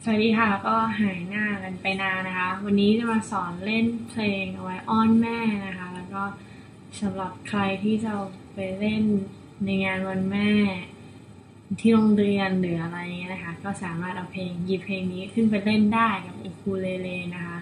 สวัสดีค่ะก็หายหน้ากันไปนานนะคะวันนี้จะมาสอนเล่นเพลงเอาไว้อ้อนแม่นะคะแล้วก็สำหรับใครที่จะไปเล่นในงานวันแม่ที่โรงเรียนหรืออะไรเงี้ยนะคะก็สามารถเอาหยิบเพลงนี้ขึ้นไปเล่นได้กับอูคูเลเล่นะคะ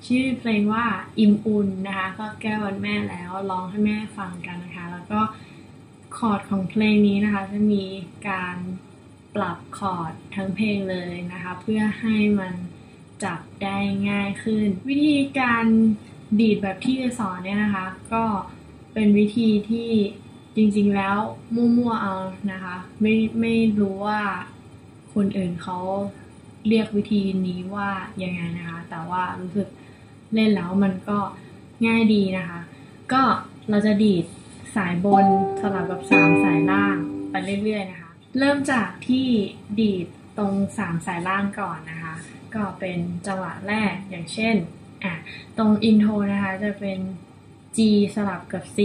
ชื่อเพลงว่าอิมอุ่นนะคะก็แก้วันแม่แล้วร้องให้แม่ฟังกันนะคะแล้วก็คอร์ดของเพลงนี้นะคะจะมีการปรับคอร์ดทั้งเพลงเลยนะคะเพื่อให้มันจับได้ง่ายขึ้นวิธีการดีดแบบที่จะสอนเนี่ยนะคะก็เป็นวิธีที่จริงๆแล้วมั่วๆเอานะคะไม่รู้ว่าคนอื่นเขาเรียกวิธีนี้ว่ายังไงนะคะแต่ว่ารู้สึกเล่นแล้วมันก็ง่ายดีนะคะก็เราจะดีดสายบนสลับกับ3สายล่างไปเรื่อยๆนะคะเริ่มจากที่ดีดตรง3สายล่างก่อนนะคะก็เป็นจังหวะแรกอย่างเช่นตรงอินโทรนะคะจะเป็น G สลับกับ C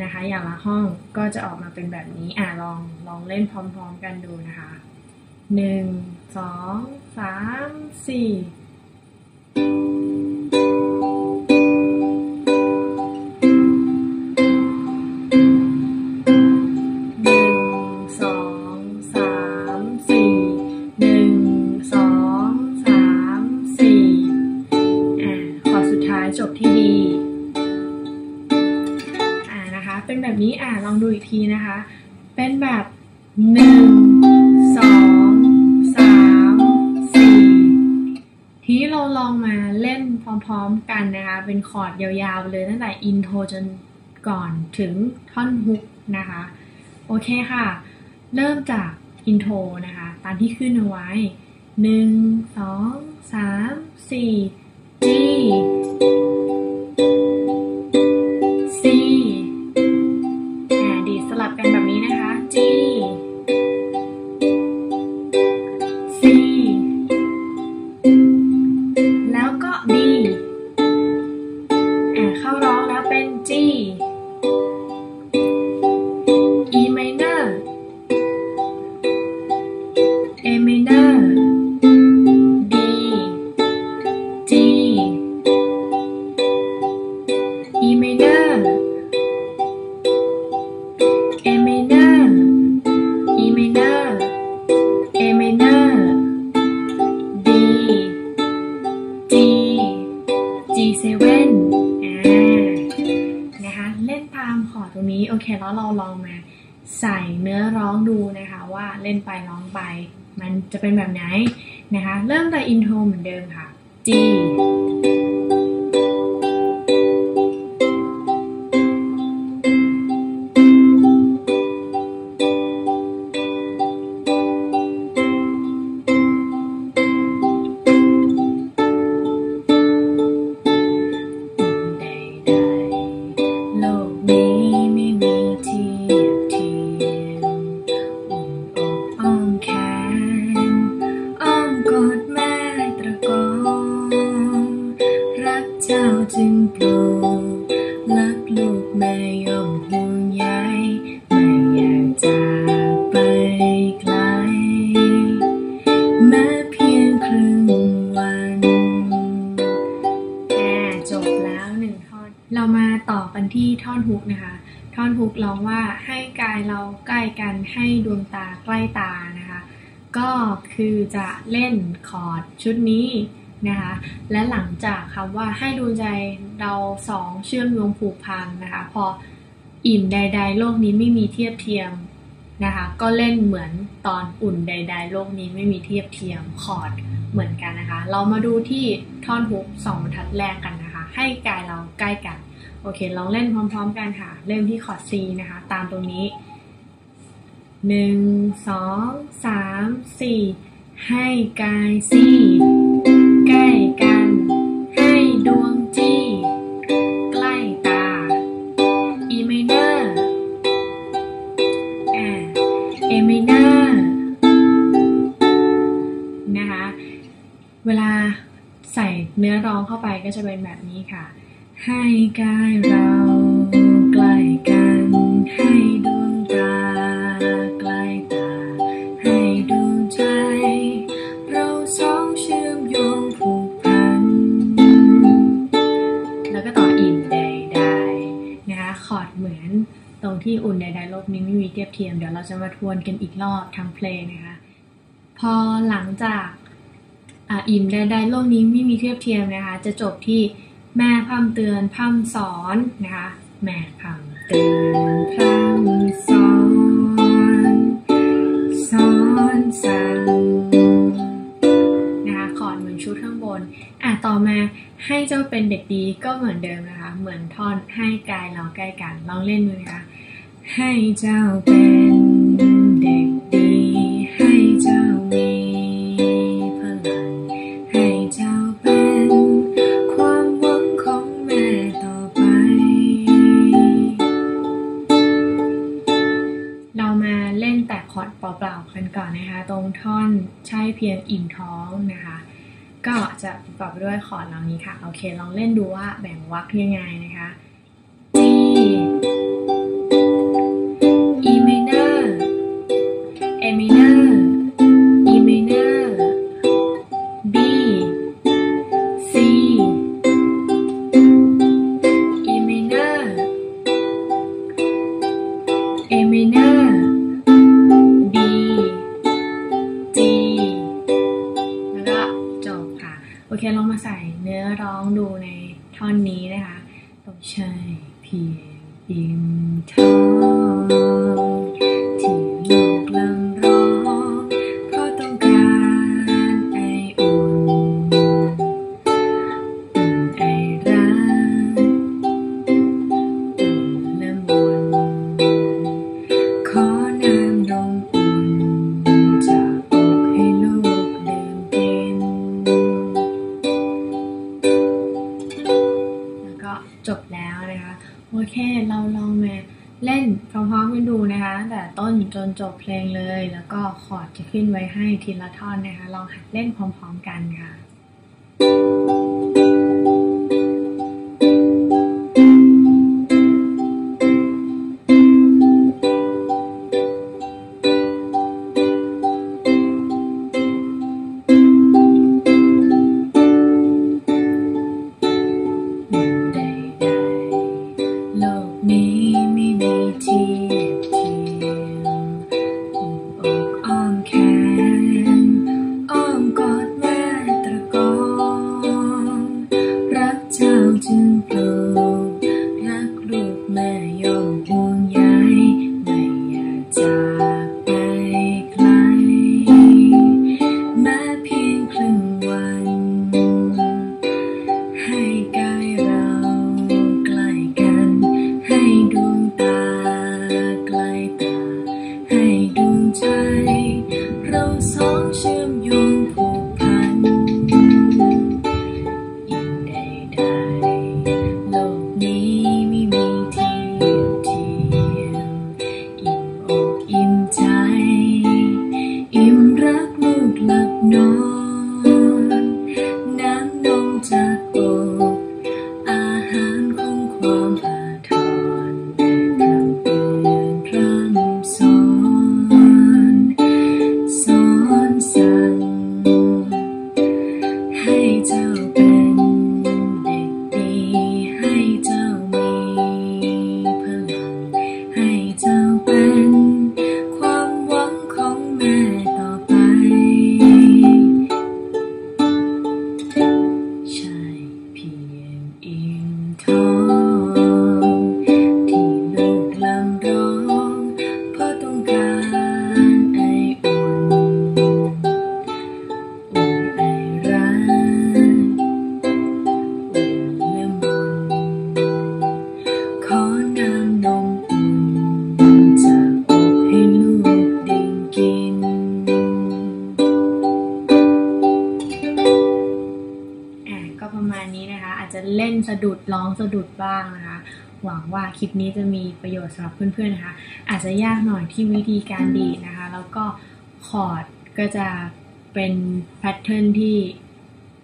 นะคะอย่างละห้องก็จะออกมาเป็นแบบนี้ลองเล่นพร้อมๆกันดูนะคะ1 2 3 4จบที่ดีนะคะเป็นแบบนี้ลองดูอีกทีนะคะเป็นแบบ1 2 3 4ทีนี้เราลองมาเล่นพร้อมๆกันนะคะเป็นคอร์ดยาวๆเลยตั้งแต่อินโทรจนก่อนถึงท่อนฮุกนะคะโอเคค่ะเริ่มจากอินโทรนะคะตามที่ขึ้นเอาไว้1 2 3 4 G C ดีดสลับกันแบบนี้นะคะ G C แล้วก็ D เข้าร้องแล้วเป็น G E minor A minor D G E minor A minor E minor A minor D G G7 นะคะเล่นตามคอร์ดตรงนี้โอเคแล้วเราลองมาใส่เนื้อร้องดูนะคะว่าเล่นไปร้องไปมันจะเป็นแบบไหนนะคะเริ่มจากอินโทรเหมือนเดิมค่ะ Gจึงโปรดรักลูกแม่ย่อมห่วงใยไม่อยากจากไปไกลแม้เพียงครึ่งวันจบแล้ว1ท่อนเรามาต่อกันที่ท่อนฮุกนะคะท่อนฮุกร้องว่าให้กายเราใกล้กันให้ดวงตาใกล้ตานะคะก็คือจะเล่นคอร์ดชุดนี้นะคะและหลังจากคำว่าให้ดวงใจเรา2เชื่อมโยงผูกพันนะคะพออิ่มใดๆโลกนี้ไม่มีเทียบเทียมนะคะก็เล่นเหมือนตอนอุ่นใดๆโลกนี้ไม่มีเทียบเทียมคอร์ดเหมือนกันนะคะเรามาดูที่ท่อนฮุก2บรรทัดแรกกันนะคะให้กายเราใกล้กันโอเคลองเล่นพร้อมๆกันค่ะเริ่มที่คอร์ด C นะคะตามตรงนี้1 2 3 4ให้กาย Cใกล้กันให้ดวงจี้ใกล้ตา E minor A minor นะคะเวลาใส่เนื้อร้องเข้าไปก็จะเป็นแบบนี้ค่ะให้กายเราใกล้กันให้ดวงตาใกล้ตาให้ดวงใจเราสอง ตรงที่อุ่นใดๆโลกนี้ไม่มีเทียบเทียมเดี๋ยวเราจะมาทวนกันอีกรอบทั้งเพลงนะคะพอหลังจากอิ่มใดๆโลกนี้ไม่มีเทียบเทียมนะคะจะจบที่แม่พร่ำเตือนพร่ำสอนนะคะแม่พร่ำเตือนพร่ำสอนสอนสั่งนะคะคอร์ดเหมือนชุดข้างบนต่อมาให้เจ้าเป็นเด็กดีก็เหมือนเดิมนะคะเหมือนท่อนให้กายเราใกล้กันลองเล่นดูนะคะให้เจ้าเป็นเด็กดีให้เจ้ามีพลังให้เจ้าเป็นความหวังของแม่ต่อไปเรามาเล่นแต่คอร์ดเปล่าๆกันก่อนนะคะตรงท่อนใช่เพียงอิ่มท้องนะคะก็จะประกอบด้วยคอร์ดเหล่านี้ค่ะโอเคลองเล่นดูว่าแบ่งวรรคยังไงนะคะ G E minor A minor E minor B C E minor A minor B G แล้วก็จบค่ะโอเคลองมาใส่เนื้อร้องดูในท่อนนี้นะคะต้องใช้เพียงอิ่มท้องที่ลูกลำร้องเพราะต้องการไออุ่นไอรักอุ่นและมุนขอน้ำนมอุ่นจากอกให้ลูกดื่มกินแล้วก็จบแล้วนะคะโอเคเราลองมาเล่นพร้อมๆกันดูนะคะแต่ต้นจนจบเพลงเลยแล้วก็คอร์ดจะขึ้นไว้ให้ทีละท่อนนะคะลองหัดเล่นพร้อมๆกันค่ะเล่นสะดุดร้องสะดุดบ้างนะคะหวังว่าคลิปนี้จะมีประโยชน์สำหรับเพื่อนๆนะคะอาจจะยากหน่อยที่วิธีการดีดนะคะแล้วก็คอร์ดก็จะเป็นแพทเทิร์น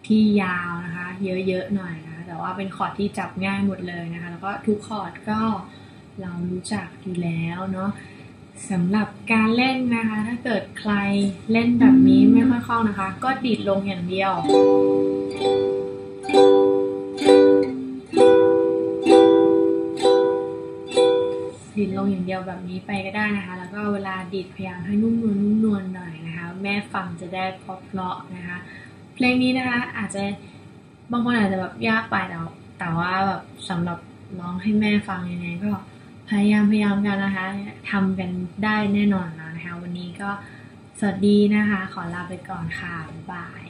ที่ยาวนะคะเยอะๆหน่อยนะคะแต่ว่าเป็นคอร์ดที่จับง่ายหมดเลยนะคะแล้วก็ทุกคอร์ดก็เรารู้จักอยู่แล้วเนาะสำหรับการเล่นนะคะถ้าเกิดใครเล่นแบบนี้ไม่ค่อยคล่องนะคะก็ดีดลงอย่างเดียว ดีดลงอย่างเดียวแบบนี้ไปก็ได้นะคะแล้วก็เวลาดีดพยายามให้นุ่มนวลหน่อยนะคะแม่ฟังจะได้เพราะๆนะคะเพลงนี้นะคะอาจจะบางคนอาจจะแบบยากไปแต่ว่าแบบสำหรับร้องให้แม่ฟังยังไงก็พยายามกันนะคะทำกันได้แน่นอนแล้วนะคะวันนี้ก็สวัสดีนะคะขอลาไปก่อนค่ะบ๊ายบาย